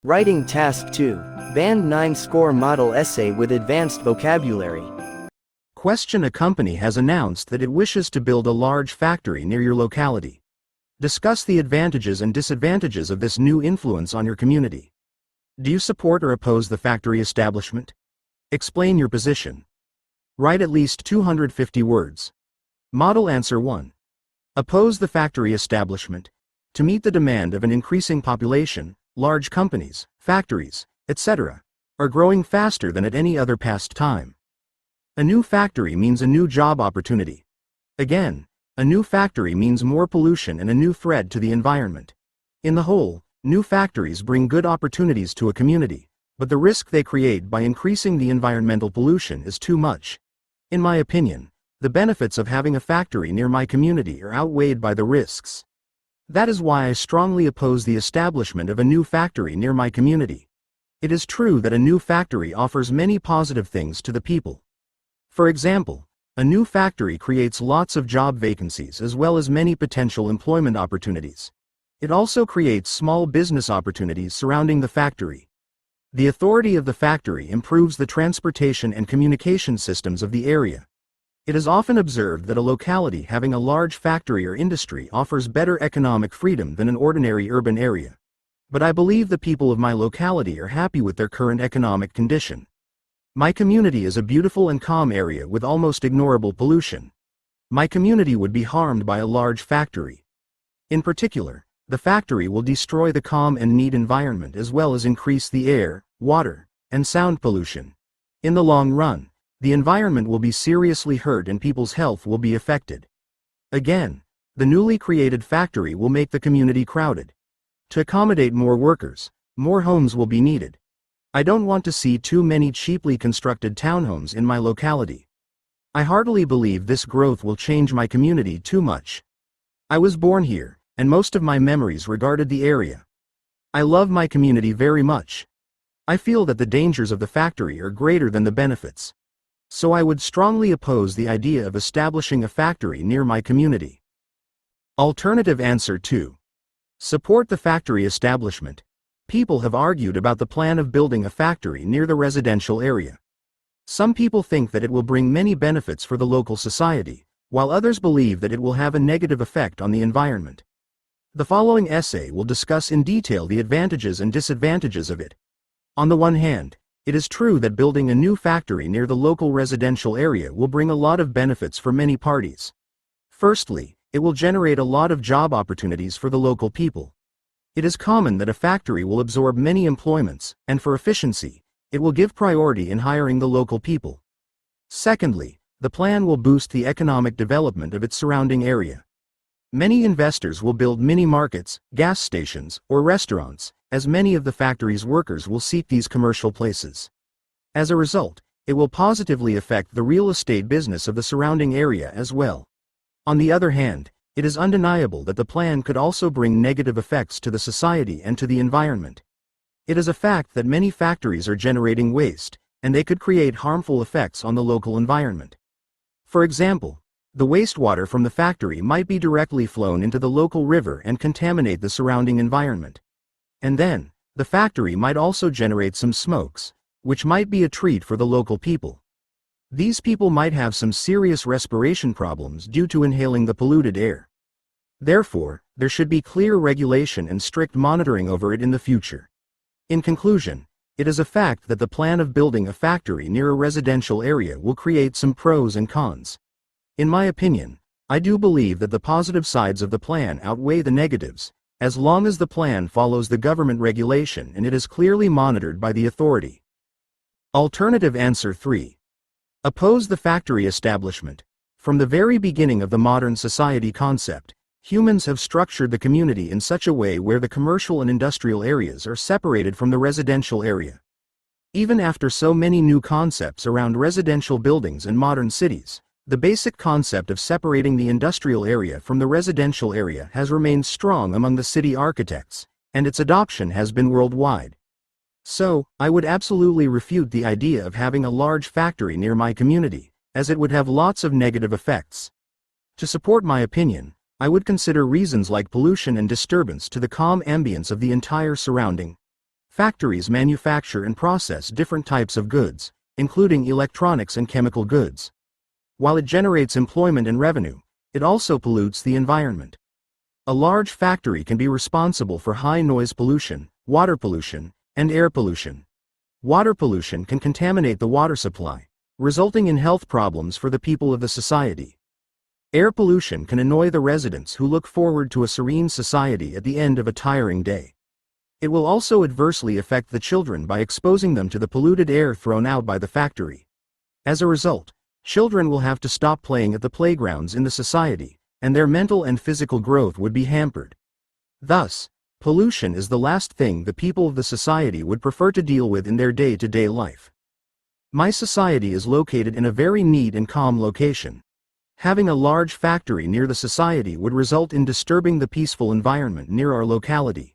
Writing Task 2. Band 9 Score Model Essay with Advanced Vocabulary. Question: a company has announced that it wishes to build a large factory near your locality. Discuss the advantages and disadvantages of this new influence on your community. Do you support or oppose the factory establishment? Explain your position. Write at least 250 words. Model answer 1. Oppose the factory establishment. To meet the demand of an increasing population, large companies, factories, etc., are growing faster than at any other past time. A new factory means a new job opportunity. Again, a new factory means more pollution and a new threat to the environment. In the whole, new factories bring good opportunities to a community, but the risk they create by increasing the environmental pollution is too much. In my opinion, the benefits of having a factory near my community are outweighed by the risks. That is why I strongly oppose the establishment of a new factory near my community. It is true that a new factory offers many positive things to the people. For example, a new factory creates lots of job vacancies as well as many potential employment opportunities. It also creates small business opportunities surrounding the factory. The authority of the factory improves the transportation and communication systems of the area. It is often observed that a locality having a large factory or industry offers better economic freedom than an ordinary urban area. But I believe the people of my locality are happy with their current economic condition. My community is a beautiful and calm area with almost ignorable pollution. My community would be harmed by a large factory. In particular, the factory will destroy the calm and neat environment as well as increase the air, water, and sound pollution. In the long run, the environment will be seriously hurt and people's health will be affected. Again, the newly created factory will make the community crowded. To accommodate more workers, more homes will be needed. I don't want to see too many cheaply constructed townhomes in my locality. I heartily believe this growth will change my community too much. I was born here, and most of my memories regarded the area. I love my community very much. I feel that the dangers of the factory are greater than the benefits. So I would strongly oppose the idea of establishing a factory near my community. Alternative answer 2. Support the factory establishment. People have argued about the plan of building a factory near the residential area. Some people think that it will bring many benefits for the local society, while others believe that it will have a negative effect on the environment. The following essay will discuss in detail the advantages and disadvantages of it. On the one hand, it is true that building a new factory near the local residential area will bring a lot of benefits for many parties. Firstly, it will generate a lot of job opportunities for the local people. It is common that a factory will absorb many employments, and for efficiency, it will give priority in hiring the local people. Secondly, the plan will boost the economic development of its surrounding area. Many investors will build mini markets, gas stations, or restaurants, as many of the factory's workers will seek these commercial places. As a result, it will positively affect the real estate business of the surrounding area as well. On the other hand, it is undeniable that the plan could also bring negative effects to the society and to the environment. It is a fact that many factories are generating waste, and they could create harmful effects on the local environment. For example, the wastewater from the factory might be directly flown into the local river and contaminate the surrounding environment. And then, the factory might also generate some smokes, which might be a treat for the local people. These people might have some serious respiration problems due to inhaling the polluted air. Therefore, there should be clear regulation and strict monitoring over it in the future. In conclusion, it is a fact that the plan of building a factory near a residential area will create some pros and cons. In my opinion, I do believe that the positive sides of the plan outweigh the negatives, as long as the plan follows the government regulation and it is clearly monitored by the authority. Alternative answer 3. Oppose the factory establishment. From the very beginning of the modern society concept, humans have structured the community in such a way where the commercial and industrial areas are separated from the residential area. Even after so many new concepts around residential buildings and modern cities, the basic concept of separating the industrial area from the residential area has remained strong among the city architects, and its adoption has been worldwide. So, I would absolutely refute the idea of having a large factory near my community, as it would have lots of negative effects. To support my opinion, I would consider reasons like pollution and disturbance to the calm ambience of the entire surrounding Factories manufacture and process different types of goods, including electronics and chemical goods. While it generates employment and revenue, it also pollutes the environment. A large factory can be responsible for high noise pollution, water pollution, and air pollution. Water pollution can contaminate the water supply, resulting in health problems for the people of the society. Air pollution can annoy the residents who look forward to a serene society at the end of a tiring day. It will also adversely affect the children by exposing them to the polluted air thrown out by the factory. As a result, children will have to stop playing at the playgrounds in the society, and their mental and physical growth would be hampered. Thus, pollution is the last thing the people of the society would prefer to deal with in their day-to-day life. My society is located in a very neat and calm location. Having a large factory near the society would result in disturbing the peaceful environment near our locality.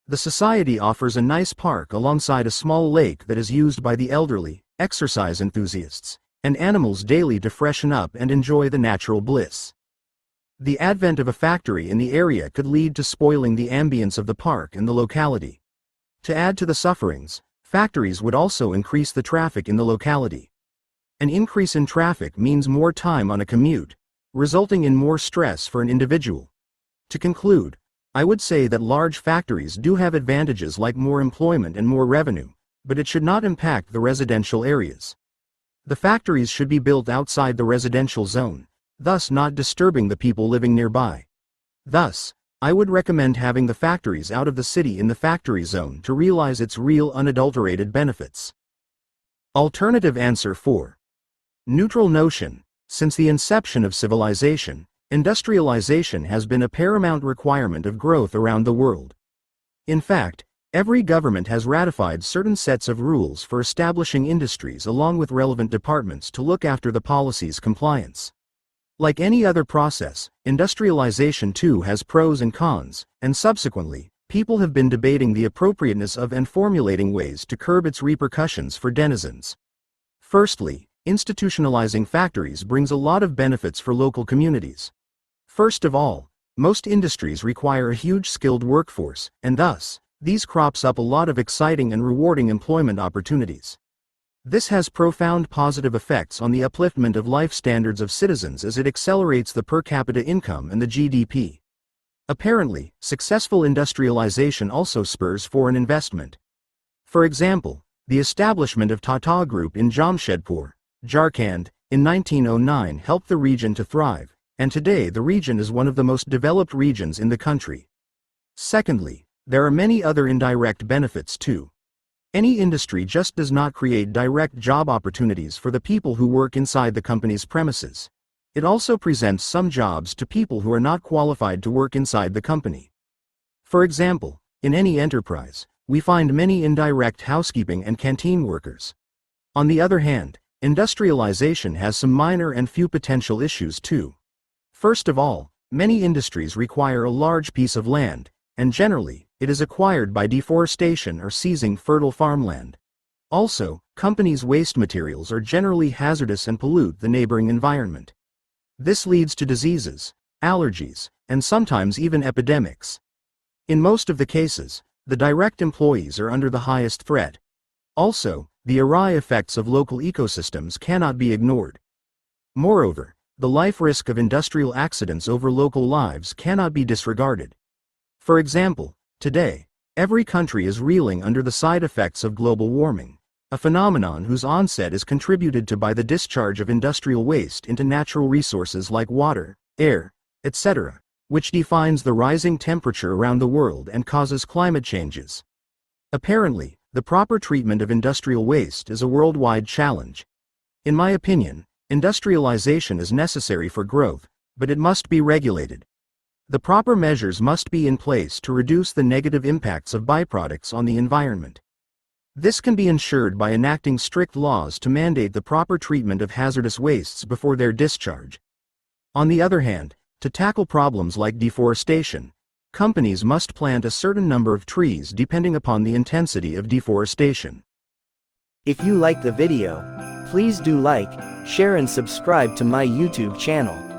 The society offers a nice park alongside a small lake that is used by the elderly, exercise enthusiasts, and animals daily to freshen up and enjoy the natural bliss. The advent of a factory in the area could lead to spoiling the ambience of the park and the locality. To add to the sufferings, factories would also increase the traffic in the locality. An increase in traffic means more time on a commute, resulting in more stress for an individual. To conclude, I would say that large factories do have advantages like more employment and more revenue, but it should not impact the residential areas. The factories should be built outside the residential zone, thus not disturbing the people living nearby. Thus, I would recommend having the factories out of the city in the factory zone to realize its real unadulterated benefits. Alternative answer 4. Neutral notion. Since the inception of civilization, industrialization has been a paramount requirement of growth around the world. In fact, every government has ratified certain sets of rules for establishing industries along with relevant departments to look after the policy's compliance. Like any other process, industrialization too has pros and cons, and subsequently, people have been debating the appropriateness of and formulating ways to curb its repercussions for denizens. Firstly, institutionalizing factories brings a lot of benefits for local communities. First of all, most industries require a huge skilled workforce, and thus, these crops up a lot of exciting and rewarding employment opportunities. This has profound positive effects on the upliftment of life standards of citizens as it accelerates the per capita income and the GDP. Apparently, successful industrialization also spurs foreign investment. For example, the establishment of Tata Group in Jamshedpur, Jharkhand, in 1909 helped the region to thrive, and today the region is one of the most developed regions in the country. Secondly, there are many other indirect benefits too. Any industry just does not create direct job opportunities for the people who work inside the company's premises. It also presents some jobs to people who are not qualified to work inside the company. For example, in any enterprise, we find many indirect housekeeping and canteen workers. On the other hand, industrialization has some minor and few potential issues too. First of all, many industries require a large piece of land, and generally, it is acquired by deforestation or seizing fertile farmland. Also, companies' waste materials are generally hazardous and pollute the neighboring environment. This leads to diseases, allergies, and sometimes even epidemics. In most of the cases, the direct employees are under the highest threat. Also, the awry effects of local ecosystems cannot be ignored. Moreover, the life risk of industrial accidents over local lives cannot be disregarded. For example, today, every country is reeling under the side effects of global warming, a phenomenon whose onset is contributed to by the discharge of industrial waste into natural resources like water, air, etc., which defines the rising temperature around the world and causes climate changes. Apparently, the proper treatment of industrial waste is a worldwide challenge. In my opinion, industrialization is necessary for growth, but it must be regulated. The proper measures must be in place to reduce the negative impacts of byproducts on the environment. This can be ensured by enacting strict laws to mandate the proper treatment of hazardous wastes before their discharge. On the other hand, to tackle problems like deforestation, companies must plant a certain number of trees depending upon the intensity of deforestation. If you like the video, please do like, share and subscribe to my YouTube channel.